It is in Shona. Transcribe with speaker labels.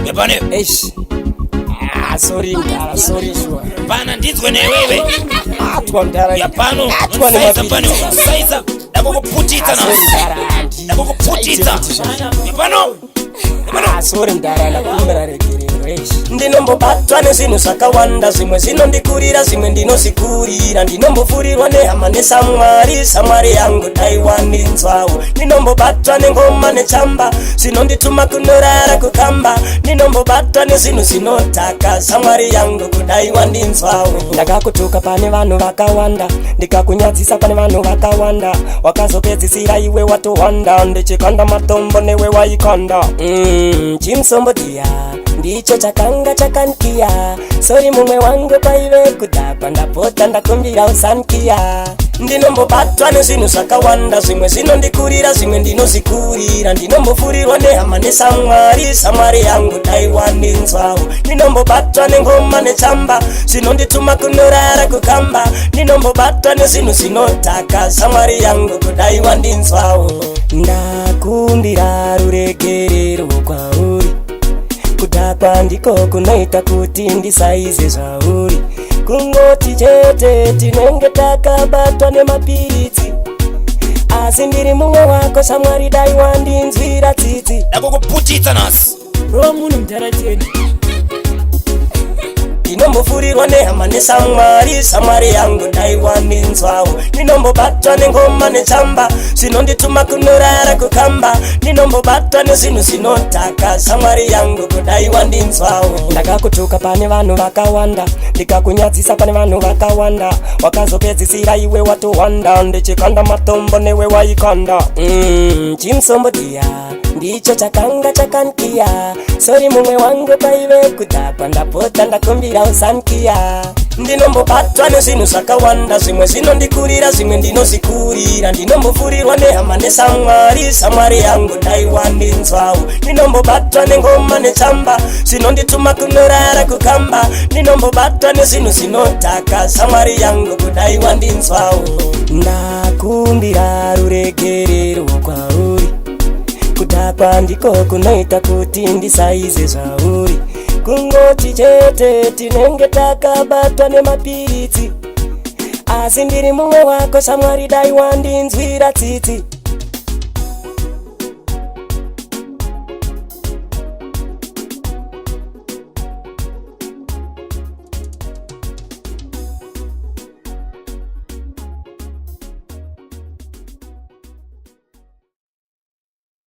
Speaker 1: Yapane.
Speaker 2: Eish. Sorry sure.
Speaker 1: Pana ndizwe ne wewe.
Speaker 2: Atwa mdara.
Speaker 1: Yapano. Saiza pane. Saiza. Ndakukuputita na. Ndakukuputita. Yapano.
Speaker 2: Sorry mdara nakumira regerero. Ndinombobatwa nezvinhu zvakawanda, zvimwe zvinondikurira zvimwe ndinozvikurira. Ndinombofurirwa nehama nesamwari, samwari yangu dai wandinzwawo. Ndinombobatwa nengoma nechamba, zvinondituma kunorara kukamba. Ndinombobatwa nezvinhu zvinotaka, samwari yangu kudai wandinzwawo. Ndakakutuka pane vanhu vakawanda, ndikakunyadzisa pane vanhu vakawanda. Wakazopedzisira iwe watowanda, ndichikanda matombo newe waikanda. Chimsombotiya ndicho chakanga chakankia. Sorry mumwe wangu paive kudhakwa, ndapota ndakumbira usankia. Ndinombobatwa nezvinhu zvakawanda, zvimwe zvinondikurira zvimwe ndinozvikurira. Ndinombofurirwa nehama nesamwari, samwari yangu dai wandinzwawo. Ndinombobatwa nengoma nechamba, zvinondituma kunorara kukamba. Ndinombobatwa nezvinhu zvinotaka, samwari yangu kudai wandinzwawo. Ndakumbira ruregerero kwauri, kudhakwa ndiko kunoita kuti ndisaize zvauri. Kungoti chete tinenge takabatwa nemapiritsi, asi ndiri mumwe wako samwari dai wandinzwira tsitsi.
Speaker 1: Ndakukuputita nasi.
Speaker 2: Rowa munhu mutarateni. Ndinombofurirwa nehama nesamwari, samwari yangu dai wandinzwawo. Ndinombobatwa nengoma nechamba, zvinondituma kunorara kukamba. Ndinombobatwa nezvinhu zvinotaka, samwari yangu kudai wandinzwawo. Ndakakutuka pane vanhu vakawanda, ndikakunyadzisa pane vanhu vakawanda. Wakazopedzisira iwe watowanda, ndichikanda matombo newe waikanda. Chimsombotiya ndicho chakanga chakankia. Sorry mumwe wangu paive kudhakwa, ndapota ndakumbira usankia. Ndinombobatwa nezvinhu zvakawanda, zvimwe zvinondikurira zvimwe ndinozvikurira. Ndinombofurirwa nehama nesamwari, samwari yangu dai wandinzwawo. Ndinombobatwa nengoma nechamba, zvinondituma kunorara kukamba. Ndinombobatwa nezvinhu zvinotaka, samwari yangu kudai wandinzwawo. Ndakumbira ruregerero kwauri, kudhakwa ndiko kunoita kuti ndisaize zvauri. Kungoti chete tinenge takabatwa nemapiritsi, asi ndiri mumwe wako samwari dai wandinzwira tsitsi.